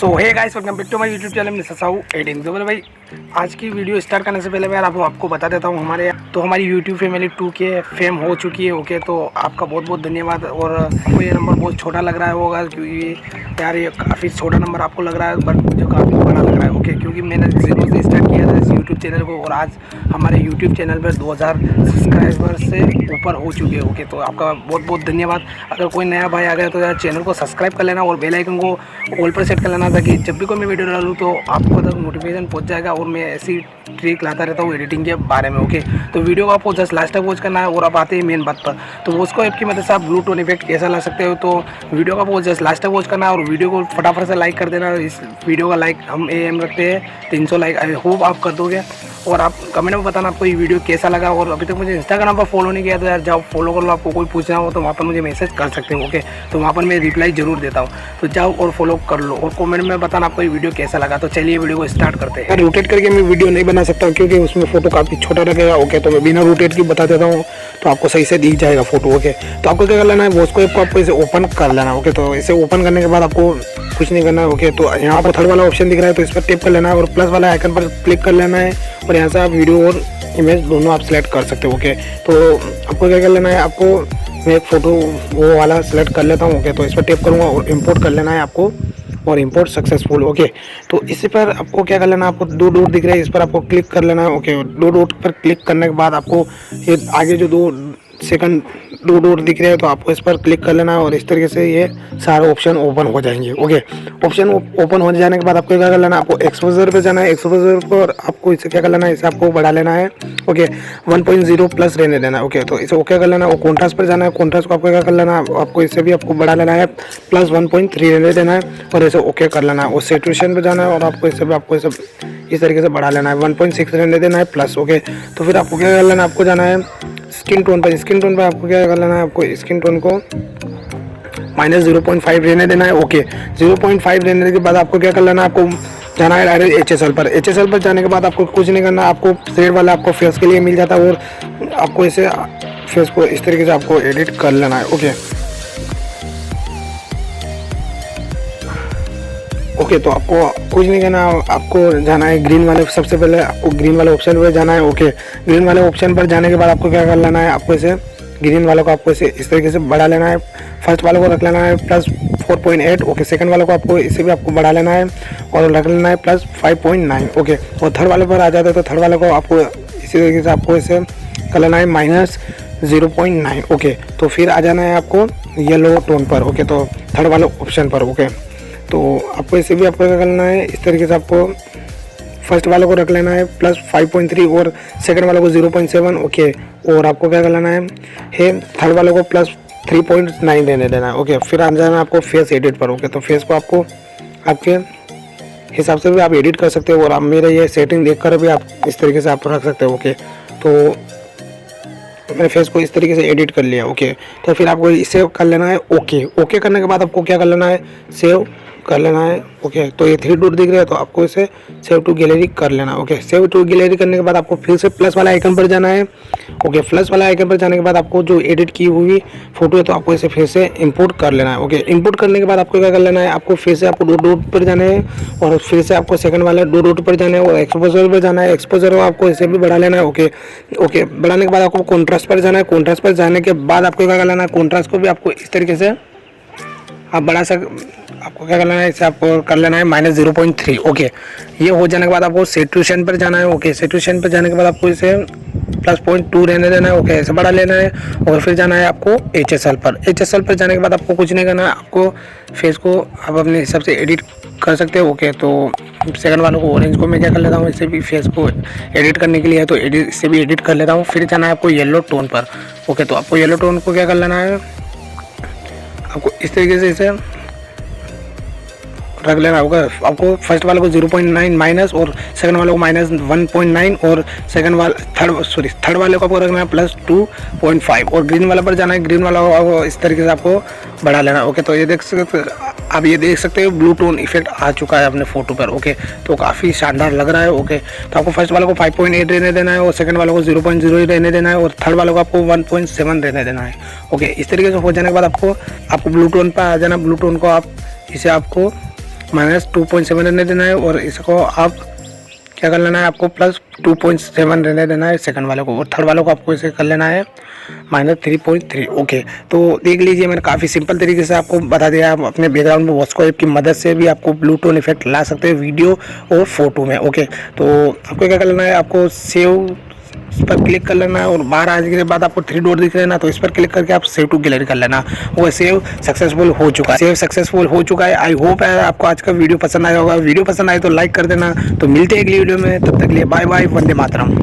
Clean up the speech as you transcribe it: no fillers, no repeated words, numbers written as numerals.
So hey guys, welcome back to my YouTube channel में Sahu editing. तो भाई आज की वीडियो स्टार्ट करने से पहले मैं आपको बता देता हूँ हमारी यूट्यूब फैमिली 2K फेम हो चुकी है। ओके, तो आपका बहुत बहुत धन्यवाद। और आपको ये नंबर बहुत छोटा लग रहा होगा क्योंकि यार ये काफ़ी छोटा नंबर आपको लग रहा है, बट मुझे काफ़ी बड़ा लग रहा है। ओके, क्योंकि मैंने जीरो से स्टार्ट किया था इस यूट्यूब चैनल को और आज हमारे यूट्यूब चैनल पर 2000 सब्सक्राइबर से ऊपर हो चुके हैं। ओके, तो आपका बहुत बहुत धन्यवाद। अगर कोई नया भाई आ गया तो यार चैनल को सब्सक्राइब कर लेना और बेल आइकन को ऑल पर सेट कर लेना ताकि जब भी कोई मैं वीडियो डालूँ तो आपको तक नोटिफिकेशन पहुंच जाएगा। और मैं ऐसी ट्रिक लाता रहता हूँ एडिटिंग के बारे में। ओके, तो वीडियो को आपको जस्ट लास्ट तक वॉच करना है। और अब आते हैं मेन बात पर, तो Vsco ऐप की मदद से आप ब्लू टोन इफेक्ट कैसा ला सकते हो। तो वीडियो को आपको जस्ट लास्ट तक वॉच करना है और वीडियो को फटाफट से लाइक कर देना। इस वीडियो का लाइक हम एम रखते हैं 300 लाइक। आई होप आप कर दोगे और आप कमेंट में बताना आपको ये वीडियो कैसा लगा। और अभी तक मुझे इंस्टाग्राम पर फॉलो नहीं किया तो यार जाओ फॉलो कर लो। आपको कोई पूछना हो तो वहाँ पर मुझे मैसेज कर सकते हो। ओके, तो वहाँ पर मैं रिप्लाई जरूर देता हूँ, तो जाओ और फॉलो कर लो और कमेंट में बताना आपको ये वीडियो कैसा लगा। तो चलिए वीडियो को स्टार्ट करते हैं। रोटेट करके मैं वीडियो नहीं बना सकता क्योंकि उसमें फोटो काफ़ी छोटा लगेगा। ओके, तो मैं बिना रोटेट की बता देता हूँ तो आपको सही से दिख जाएगा फोटो। ओके, तो आपको क्या कर लेना है, Vsco ऐप को आपको इसे ओपन कर लेना है। ओके, तो इसे ओपन करने के बाद आपको कुछ नहीं करना है। ओके, तो यहाँ पर थर्ड वाला ऑप्शन दिख रहा है तो इस पर टैप कर लेना है और प्लस वाला आइकन पर क्लिक कर लेना है और यहाँ से आप वीडियो और इमेज दोनों आप सिलेक्ट कर सकते हो। ओके, तो आपको क्या कर लेना है, आपको मैं एक फ़ोटो वो वाला सिलेक्ट कर लेता हूँ। ओके, तो इस पर टैप करूँगा और इंपोर्ट कर लेना है आपको और इंपोर्ट सक्सेसफुल। ओके, तो इसी पर आपको क्या कर लेना है, आपको दो डॉट दिख रहे हैं इस पर आपको क्लिक कर लेना है। ओके, दो डॉट पर क्लिक करने के बाद आपको ये आगे जो दो डॉट दिख रहे हैं तो आपको इस पर क्लिक कर लेना है और इस तरीके से ये सारे ऑप्शन ओपन हो जाएंगे। ओके, ऑप्शन ओपन हो जाने के बाद आपको क्या कर लेना है, आपको एक्सपोजर पे जाना है। एक्सपोजर पर आपको इसे क्या कर लेना है, इसे आपको बढ़ा लेना है। ओके, 1.0 प्लस रहने देना है। ओके, तो इसे ओके कर लेना है। और कॉन्ट्रास्ट पर जाना है, कॉन्ट्रास्ट को आपको क्या कर लेना है, आपको इसे भी आपको बढ़ा लेना है, प्लस 1.3 रहने देना है और इसे ओके कर लेना है। और सैचुरेशन पर जाना है और आपको इसे इस तरीके से बढ़ा लेना है, 1.6 रहने देना है प्लस। ओके, तो फिर आपको क्या कर लेना है, आपको जाना है स्किन टोन पर। स्किन टोन पर आपको क्या कर लेना है, आपको स्किन टोन को -0.5 रहने देना है। ओके, 0.5 रहने के बाद आपको क्या कर लेना है, आपको जाना है डायरेक्ट HSL पर। HSL पर जाने के बाद आपको कुछ नहीं करना, आपको शेड वाला आपको फेस के लिए मिल जाता है और आपको इसे फेस को इस तरीके से आपको एडिट कर लेना है। ओके, तो आपको कुछ नहीं करना, आपको जाना है ग्रीन वाले, सबसे पहले आपको ग्रीन वाले ऑप्शन पर जाना है। ओके, ग्रीन वाले ऑप्शन पर जाने के बाद आपको क्या कर लेना है, आपको इसे ग्रीन वालों को आपको इसे इस तरीके से बढ़ा लेना है। फर्स्ट वाले को रख लेना है प्लस 4.8। ओके, सेकंड वाले को आपको इसे भी आपको बढ़ा लेना है और रख लेना है प्लस 5.9। ओके, और थर्ड वाले पर आ जाता है तो थर्ड वाले को आपको इसी तरीके से आपको इसे कर लेना है -0.9। ओके, तो फिर आ जाना है आपको येलो टोन पर। ओके, तो थर्ड वाले ऑप्शन पर। ओके, तो आपको इसे भी आपको क्या करना है, इस तरीके से आपको फर्स्ट वाले को रख लेना है प्लस 5.3 और सेकंड वाले को 0.7। ओके, और आपको क्या कर लेना है थर्ड वाले को प्लस 3.9 देने देना है। ओके, फिर आ जाना है आपको फेस एडिट पर। ओके, तो फेस को आपको आपके हिसाब से भी आप एडिट कर सकते हो और आप मेरे ये सेटिंग देखकर भी आप इस तरीके से आप रख सकते हो। ओके, तो मैंने फेस को इस तरीके से एडिट कर लिया। ओके, तो फिर आपको इसे कर लेना है। ओके करने के बाद आपको क्या कर लेना है, सेव कर लेना है। ओके, तो ये 3 डॉट दिख रहे हैं तो आपको इसे सेव टू गैलरी कर लेना है। ओके, सेव टू गैलरी करने के बाद आपको फिर से प्लस वाला आइकन पर जाना है। ओके, प्लस वाला आइकन पर जाने के बाद आपको जो एडिट की हुई फोटो है तो आपको इसे फिर से इंपोर्ट कर लेना है। ओके, इंपोर्ट करने के बाद आपको क्या कर लेना है, आपको फिर से आपको 2 डॉट पर जाना है और फिर से आपको सेकंड वाले 2 डॉट पर जाना है और एक्सपोजर पर जाना है। एक्सपोजर को आपको इसे भी बढ़ा लेना है। ओके, बढ़ाने के बाद आपको कॉन्ट्रास्ट पर जाना है। कॉन्ट्रास्ट पर जाने के बाद आपको क्या कर लेना है, कॉन्ट्रास्ट को भी आपको इस तरीके से आप आपको क्या करना है, इसे आपको कर लेना है -0.3। ओके, ये हो जाने के बाद आपको सैचुरेशन पर जाना है। ओके, सैचुरेशन पर जाने के बाद आपको इसे प्लस 0.2 रहने देना है। ओके, ऐसे बढ़ा लेना है और फिर जाना है आपको HSL पर। HSL पर जाने के बाद आपको कुछ नहीं करना है, आपको फेस को आप अपने हिसाब से एडिट कर सकते हो। ओके, तो सेकंड वालों को ऑरेंज को मैं क्या कर लेता हूँ, इसे भी फेस को एडिट करने के लिए तो इसे भी एडिट कर लेता हूँ। फिर जाना है आपको येलो टोन पर। ओके, तो आपको येलो टोन को क्या कर लेना है, आपको इस तरीके से इसे रख लेना होगा। आपको फर्स्ट वाले को 0.9 माइनस और सेकंड वाले को -1.9 और थर्ड वाले को आपको रखना है प्लस 2.5 और ग्रीन वाले पर जाना है। ग्रीन वाला को इस तरीके से आपको बढ़ा लेना। ओके, तो ये देख सकते हो ब्लू टोन इफेक्ट आ चुका है अपने फोटो पर। ओके, तो काफ़ी शानदार लग रहा है। ओके, तो आपको फर्स्ट वाले को 5.8 रहने देना है और सेकंड वाले को 0.0 रहने देना है और थर्ड वाले को आपको 1.7 रहने देना है। ओके, इस तरीके से हो जाने के बाद आपको ब्लू टोन पर आ जाना। ब्लू टोन को आप इसे आपको -2.7 रहने देना है और इसको आप क्या कर लेना है, आपको +2.7 रहने देना है सेकंड वाले को, और थर्ड वाले को आपको इसे कर लेना है -3.3। ओके, तो देख लीजिए मैंने काफ़ी सिंपल तरीके से आपको बता दिया। आप अपने बैकग्राउंड में Vsco ऐप की मदद से भी आपको ब्लू टोन इफेक्ट ला सकते हैं वीडियो और फोटो में। ओके, तो आपको क्या कर लेना है, आपको सेव पर क्लिक कर लेना है और बाहर आने के बाद आपको 3 डॉट दिख रहे हैं ना, तो इस पर क्लिक करके आप सेव टू गैलरी कर लेना। वो सेव सक्सेसफुल हो चुका है, आई होप आपको आज का वीडियो पसंद आया होगा। वीडियो पसंद आए तो लाइक कर देना। तो मिलते हैं अगली वीडियो में, तब तक के लिए बाय बाय, वंदे मातरम।